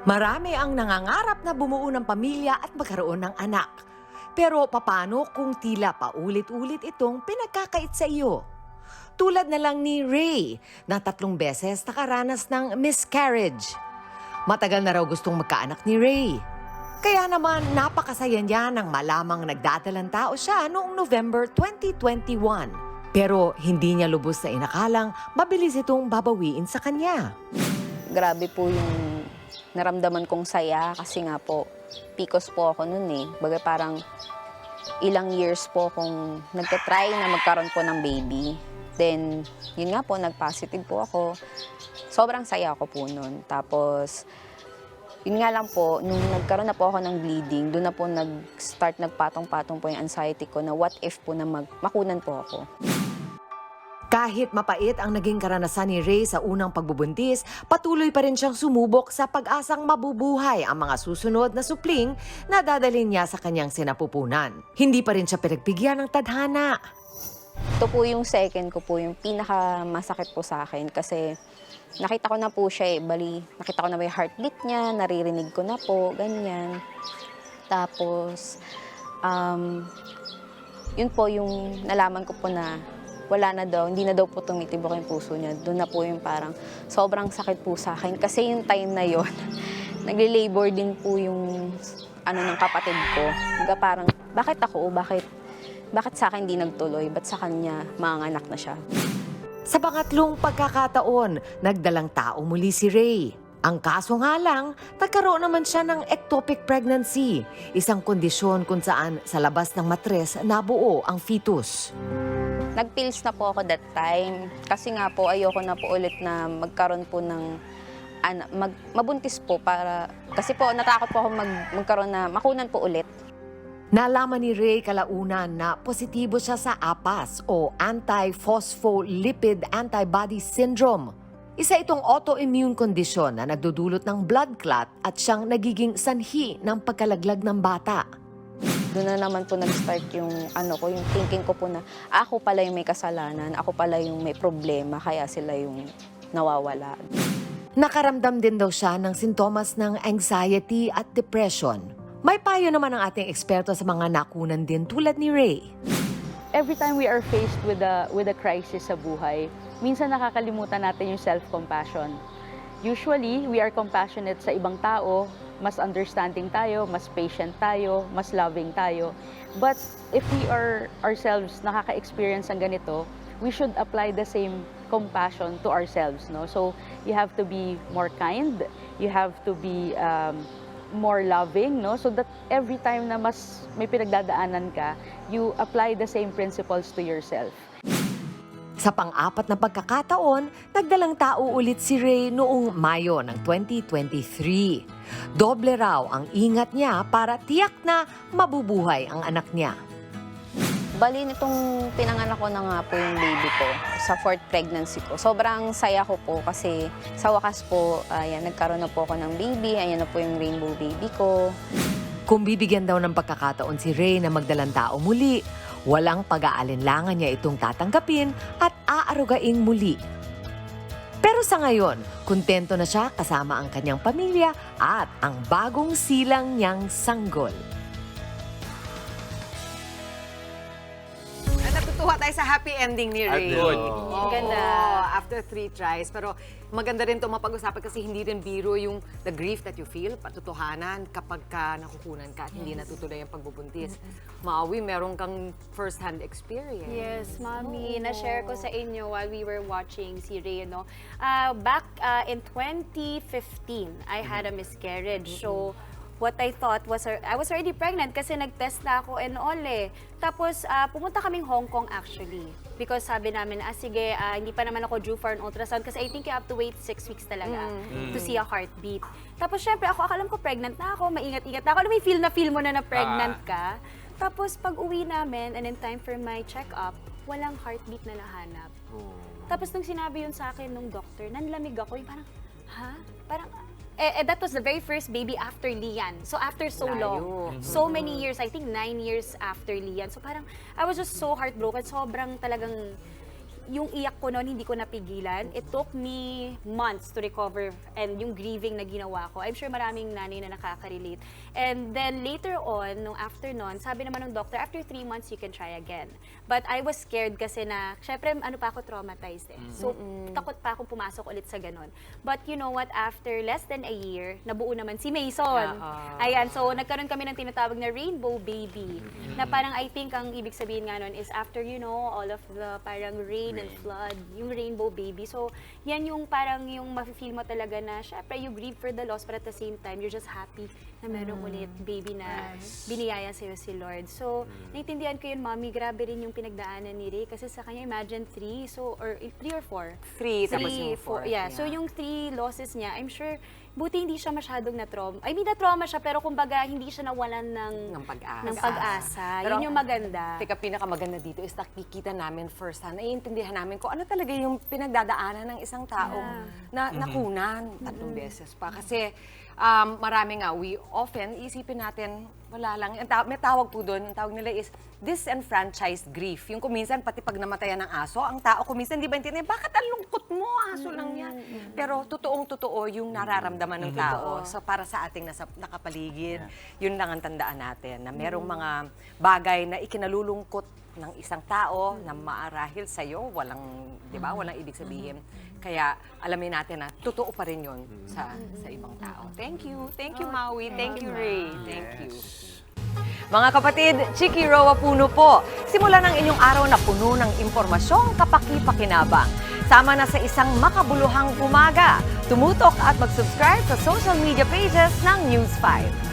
Marami ang nangangarap na bumuo ng pamilya at magkaroon ng anak. Pero paano kung tila paulit-ulit itong pinagkakait sa iyo? Tulad na lang ni Ray na 3 beses nakaranas ng miscarriage. Matagal na raw gustong magkaanak ni Ray. Kaya naman napakasaya niya nang malamang nagdadalang tao siya noong November 2021. Pero hindi niya lubos na inakalang mabilis itong babawiin sa kanya. Grabe po yung naramdaman kong saya kasi nga po, PCOS po ako nun eh. Baga parang ilang years po akong nagtatry na magkaroon po ng baby. Then, yun nga po, nag-positive po ako. Sobrang saya ako po nun. Tapos, yun nga lang po, nung nagkaroon na po ako ng bleeding, doon na po nag-start, nagpatong-patong po yung anxiety ko na what if po na makunan po ako. Kahit mapait ang naging karanasan ni Ray sa unang pagbubuntis, patuloy pa rin siyang sumubok sa pag-asang mabubuhay ang mga susunod na supling na dadalhin niya sa kanyang sinapupunan. Hindi pa rin siya pinagbigyan ng tadhana. Ito po yung second ko po, yung pinakamasakit po sa akin kasi nakita ko na po siya eh. Bali, nakita ko na may heartbeat niya, naririnig ko na po, ganyan. Tapos, yun po yung nalaman ko po na wala na daw, hindi na daw po tumitibok yung puso niya. Doon na po yung parang sobrang sakit po sa akin. Kasi yung time na yon nagle-labor din po yung ng kapatid ko. Hangga parang, bakit ako? Bakit sa akin hindi nagtuloy? Ba't sa kanya manganganak na siya? Sa pangatlong pagkakataon, nagdalang tao muli si Ray. Ang kaso nga lang, nagkaroon naman siya ng ectopic pregnancy, isang kondisyon kung saan sa labas ng matres nabuo ang fetus. Nag-pills na po ako that time. Kasi nga po, ayoko na po ulit na magkaroon po ng mabuntis po para kasi po natakot po ako magkaroon na makunan po ulit. Nalaman ni Ray kalaunan na positibo siya sa APAS o Anti-Phospholipid Antibody Syndrome. Isa itong autoimmune condition na nagdudulot ng blood clot at siyang nagiging sanhi ng pagkalaglag ng bata. Doon na naman po nag-start yung yung thinking ko po na ako pala yung may kasalanan, ako pala yung may problema, kaya sila yung nawawala. Nakaramdam din daw siya ng sintomas ng anxiety at depression. May payo naman ang ating eksperto sa mga nakunan din tulad ni Ray. Every time we are faced with a crisis sa buhay, minsan nakakalimutan natin yung self-compassion. Usually, we are compassionate sa ibang tao, mas understanding tayo, mas patient tayo, mas loving tayo. But if we are ourselves nakaka-experience ng ganito, we should apply the same compassion to ourselves. No? So you have to be more kind, you have to be more loving, no? So that every time na mas may pinagdadaanan ka, you apply the same principles to yourself. Sa pang-apat na pagkakataon, nagdalang tao ulit si Ray noong Mayo ng 2023. Doble raw ang ingat niya para tiyak na mabubuhay ang anak niya. Bali nitong pinanganak ko na nga po yung baby ko sa 4th pregnancy ko. Sobrang saya ko po kasi sa wakas po, ayan, nagkaroon na po ako ng baby. Ayan na po yung rainbow baby ko. Kung bibigyan daw ng pagkakataon si Ray na magdalang tao muli, walang pag-aalinlangan niya itong tatanggapin at aarugaing muli. Pero sa ngayon, kontento na siya kasama ang kanyang pamilya at ang bagong silang niyang sanggol. Natutuwa tayo sa happy ending ni Ray. Good. Oo, Ganda. after 3 tries. Pero maganda rin ito mapag-usapan kasi hindi rin biro yung the grief that you feel, patutuhanan kapag ka nakukunan ka at hindi natutuloy ang pagbubuntis. Maawi, meron kang first-hand experience. Yes, Mami. Na-share ko sa inyo while we were watching si Ray, no? Back in 2015, I had a miscarriage. So, what I thought was, I was already pregnant kasi nag-test na ako and all eh. Tapos, pumunta kaming Hong Kong actually. Because sabi namin, sige, hindi pa naman ako due for an ultrasound kasi I think you have to wait 6 weeks talaga to see a heartbeat. Tapos, syempre, alam ko pregnant na ako, maingat-ingat na ako. Alam mo, feel mo na pregnant ka. Tapos, pag uwi namin and in time for my check-up, walang heartbeat na nahanap. Tapos, nung sinabi yun sa akin nung doctor, nanlamig ako, yung parang, ha? Parang, that was the very first baby after Lian. So after so long, so many years, I think 9 years after Lian. So parang, I was just so heartbroken. Sobrang talagang, yung iyak ko noon, hindi ko napigilan. It took me months to recover and yung grieving na ginawa ko. I'm sure maraming nanay na nakaka-relate. And then later on, nung after nun, sabi naman ng doctor, after 3 months, you can try again. But I was scared kasi na, syempre, ano pa ako, traumatized eh. So, takot pa akong pumasok ulit sa ganon. But you know what, after less than a year, nabuo naman si Mason. Ayan, so nagkaroon kami ng tinatawag na rainbow baby. Na parang I think ang ibig sabihin nga nun is after, you know, all of the parang rain and flood, yung rainbow baby. So, yan yung parang yung mafe-feel mo talaga na, syempre, you grieve for the loss, but at the same time, you're just happy na meron ulit baby na biniyaya sa'yo si Lord. So, naintindihan ko yun, Mommy, grabe rin yung pinagdaanan ni Ray. Kasi sa kanya, imagine 3, so, or 3 or 4? 3, tapos yung 4. Yeah. So, yung 3 losses niya, I'm sure, buti hindi siya masyadong na-trauma. I mean, na-trauma siya, pero kumbaga, hindi siya nawalan ng pag-asa. Pero, Yun yung maganda. Teka, pinakamaganda dito is nakikita namin first hand, naiintindihan namin kung ano talaga yung pinagdadaanan ng isang taong na nakunan 3 beses pa. Kasi marami nga, we often isipin natin, wala lang. May tawag po doon, ang tawag nila is disenfranchised grief. Yung kuminsan, pati pag namatayan ng aso, ang tao kuminsan, di ba intindihan, bakit ang lungkot mo? Aso lang yan. Pero totoong-totoo yung nararamdaman ng tao. So para sa ating nakapaligid, yun lang ang tandaan natin, na merong mga bagay na ikinalulungkot ng isang tao na maarahil sa'yo, walang, di ba, walang ibig sabihin. Kaya alamin natin na totoo pa rin yun sa ibang tao. Thank you. Thank you, Maui. Thank you, Ray. Thank you. Mga kapatid, Chiki Roa Puno po. Simulan ang inyong araw na puno ng impormasyong kapaki-pakinabang. Sama na sa isang makabuluhang umaga. Tumutok at mag-subscribe sa social media pages ng News 5.